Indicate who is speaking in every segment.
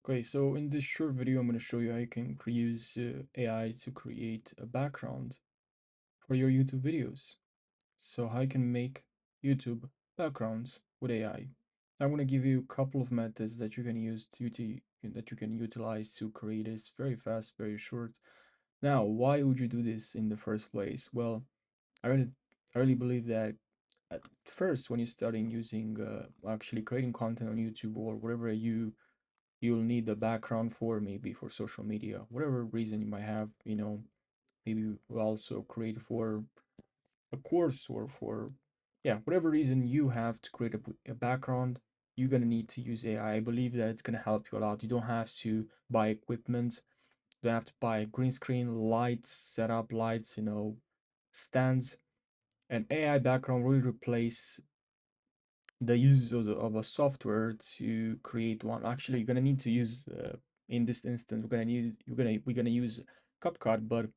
Speaker 1: Okay, so in this short video, I'm going to show you how you can use AI to create a background for your YouTube videos. So how you can make YouTube backgrounds with AI. I'm going to give you a couple of methods that you can use that you can utilize to create this very fast, very short. Now, why would you do this in the first place? Well, I really, I really believe that at first, when you're starting using actually creating content on YouTube or whatever you'll need the background for, maybe for social media, whatever reason you might have, maybe you also create for a course or for, yeah, whatever reason you have to create a background, you're going to need to use AI. I believe that it's going to help you a lot. You don't have to buy equipment, you don't have to buy green screen, lights, set up lights, stands. An AI background will replace the use of a software to create one. Actually, you're gonna need to use in this instance, we're gonna use CapCut, but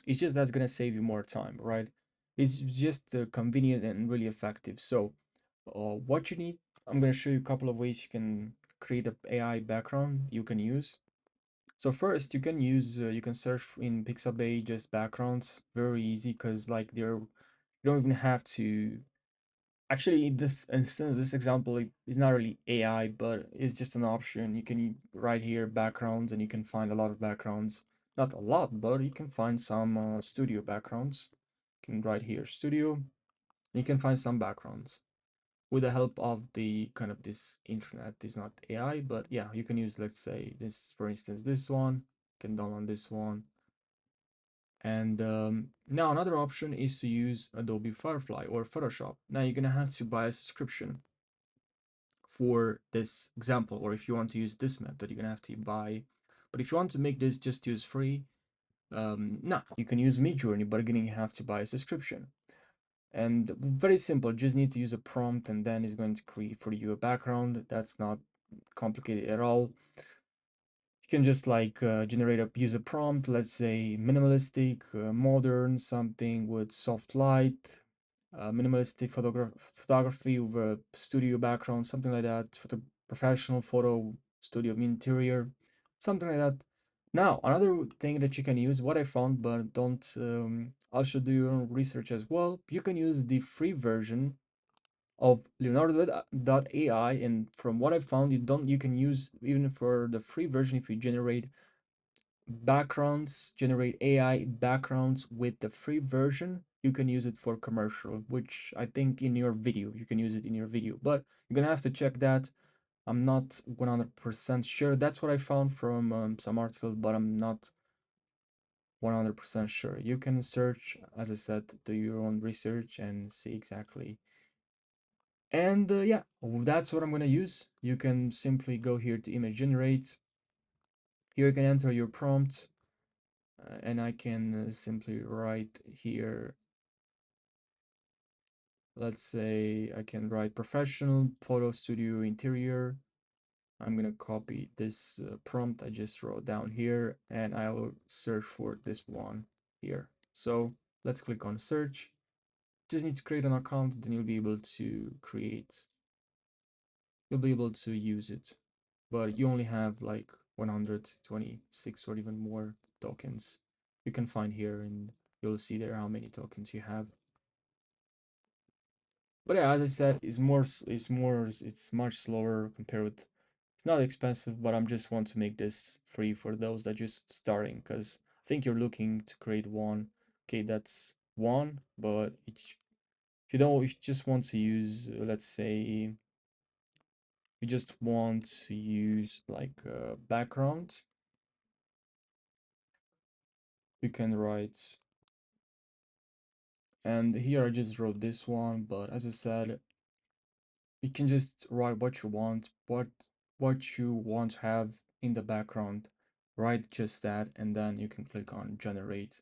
Speaker 1: it's just that's gonna save you more time, right? It's just convenient and really effective. So, what you need, I'm gonna show you a couple of ways you can create a AI background you can use. So first, you can search in Pixabay just backgrounds, very easy because like you don't even have to. Actually, in this instance, this example is not really AI, but it's just an option. You can write here backgrounds, and you can find a lot of backgrounds. Not a lot, but you can find some studio backgrounds. You can write here studio. And you can find some backgrounds with the help of the kind of this internet. It's not AI, but yeah, you can use, let's say, this, for instance, this one. You can download this one. And now another option is to use Adobe Firefly or Photoshop. Now you're gonna have to buy a subscription for this example, or if you want to use this method, you're gonna have to buy. But if you want to make this just use free, no, you can use Midjourney, but again, you have to buy a subscription. And very simple, just need to use a prompt, and then it's going to create for you a background. That's not complicated at all. You can just like generate a user prompt, let's say minimalistic, modern, something with soft light, minimalistic photography with a studio background, something like that, for the professional photo studio interior, something like that. Now, another thing that you can use, what I found, but don't, also do your own research as well. You can use the free version of Leonardo.ai, and from what I found, you can use even for the free version if you generate AI backgrounds with the free version, you can use it for commercial, which I think in your video, you can use it in your video, but you're gonna have to check that. I'm not 100% sure. That's what I found from some articles, but I'm not 100% sure. You can search, as I said, do your own research and see exactly. And yeah, that's what I'm gonna use. You can simply go here to image generate. Here you can enter your prompt, and I can simply write here, let's say I can write professional photo studio interior. I'm gonna copy this prompt I just wrote down here, and I will search for this one here. So let's click on search. Just need to create an account, then you'll be able to use it. But you only have like 126 or even more tokens. You can find here, and you'll see there how many tokens you have. But yeah, as I said, it's much slower compared with. It's not expensive, but I'm just want to make this free for those that just starting, because I think you're looking to create one. Okay, that's one, but if you don't, if you just want to use, let's say, you just want to use like background, you can write. And here I just wrote this one, but as I said, you can just write what you want, what you want to have in the background. Write just that, and then you can click on generate.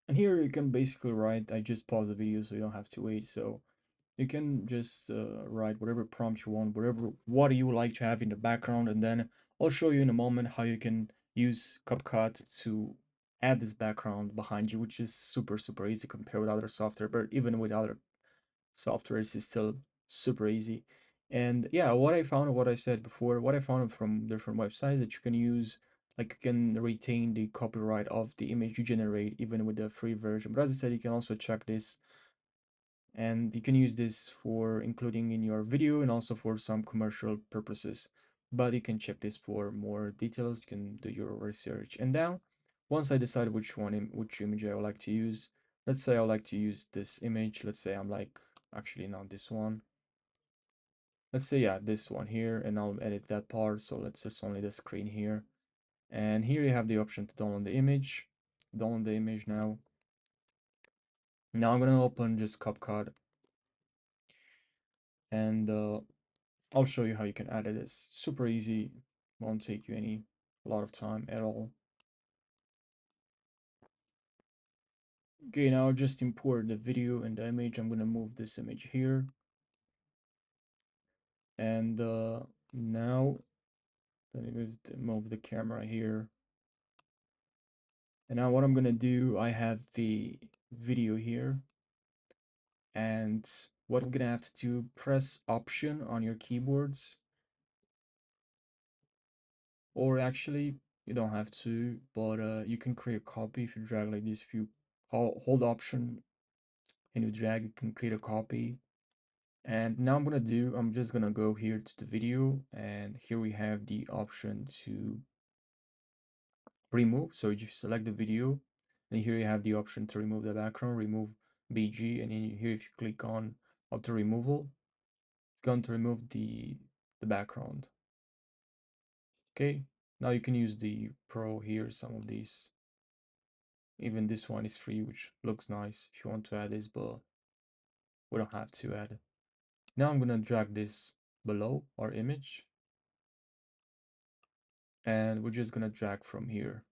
Speaker 1: And here you can basically write, I just pause the video so you don't have to wait. So you can just write whatever prompt you want, what do you like to have in the background, and then I'll show you in a moment how you can use CapCut to add this background behind you, which is super easy compared with other software, but even with other softwares it's still super easy. And yeah, what I found, what I said before, what I found from different websites that you can use, like you can retain the copyright of the image you generate even with the free version. But as I said, you can also check this, and you can use this for including in your video and also for some commercial purposes. But you can check this for more details. You can do your research. And now, once I decide which image I would like to use, let's say I would like to use this image. Let's say I'm like, actually not this one. Let's say, yeah, this one here, and I'll edit that part. So let's just only the screen here. And here you have the option to download the image. Download the image now. Now I'm gonna open just CapCut, and I'll show you how you can edit this. Super easy, won't take you a lot of time at all. Okay, now just import the video and the image. I'm gonna move this image here, and now let me move the camera here. And now what I'm gonna do, I have the video here, and what I'm gonna have to do, press Option on your keyboards, or actually you don't have to, but you can create a copy if you drag like this. If you hold Option and you drag, you can create a copy. And now I'm just gonna go here to the video, and here we have the option to remove. So you select the video, and here you have the option to remove the background, remove BG, and then here if you click on auto removal, it's going to remove the background. Okay, now you can use the Pro here, some of these. Even this one is free, which looks nice if you want to add this, but we don't have to add it. Now I'm gonna drag this below our image, and we're just gonna drag from here.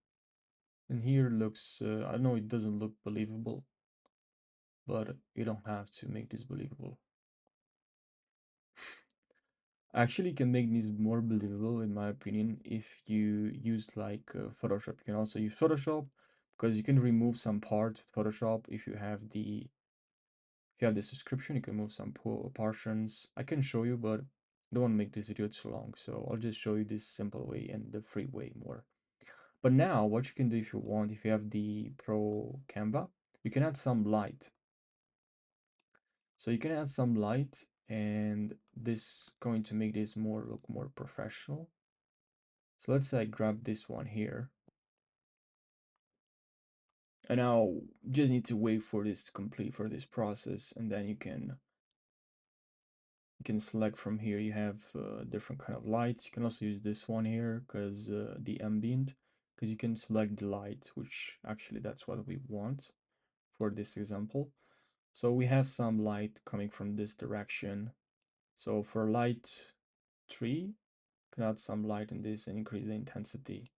Speaker 1: And here looks, I know it doesn't look believable, but you don't have to make this believable. Actually, you can make this more believable, in my opinion, if you use like Photoshop. You can also use Photoshop because you can remove some parts with Photoshop. If you have the subscription, you can move some portions. I can show you, but I don't want to make this video too long, so I'll just show you this simple way and the free way more. But now, what you can do if you want, if you have the Pro Canva, you can add some light. So you can add some light, and this going to make this look more professional. So let's say I grab this one here, and now just need to wait for this to complete for this process, and then you can select from here. You have different kind of lights. You can also use this one here because the ambient, because you can select the light, which actually that's what we want for this example. So we have some light coming from this direction. So for light 3, can add some light in this and increase the intensity.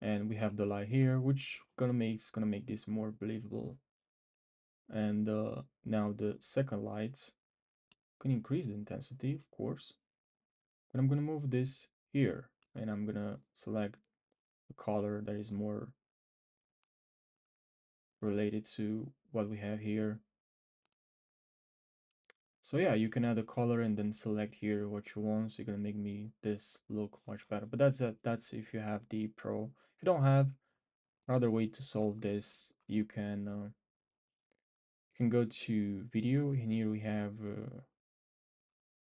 Speaker 1: And we have the light here, which gonna make this more believable. And now the second light can increase the intensity, of course. And I'm gonna move this here, and I'm gonna select a color that is more related to what we have here. So yeah, you can add a color and then select here what you want. So you're gonna make me this look much better. But that's if you have the Pro. If you don't have another way to solve this, you can go to video, and here we have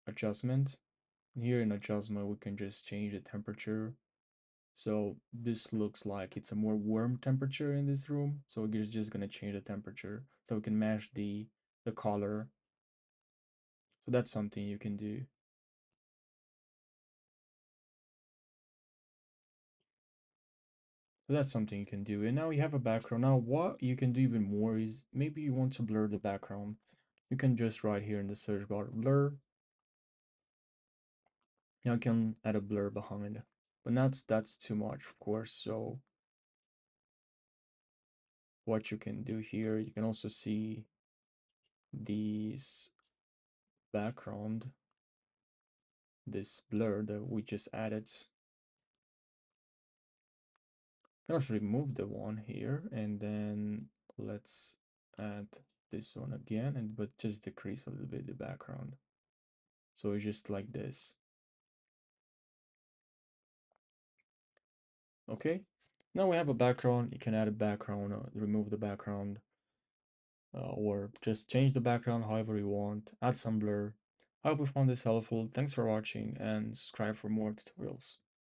Speaker 1: adjustment. And here in adjustment, we can just change the temperature. So this looks like it's a more warm temperature in this room. So we're just gonna change the temperature so we can match the color. So that's something you can do. So that's something you can do. And now we have a background. Now what you can do even more is maybe you want to blur the background. You can just write here in the search bar, blur. Now you can add a blur behind. But that's too much, of course. So what you can do here, you can also see this background, this blur that we just added. You can also remove the one here, and then let's add this one again, and but just decrease a little bit the background. So it's just like this. Okay, now we have a background. You can add a background, remove the background, or just change the background however you want, add some blur. I hope you found this helpful. Thanks for watching and subscribe for more tutorials.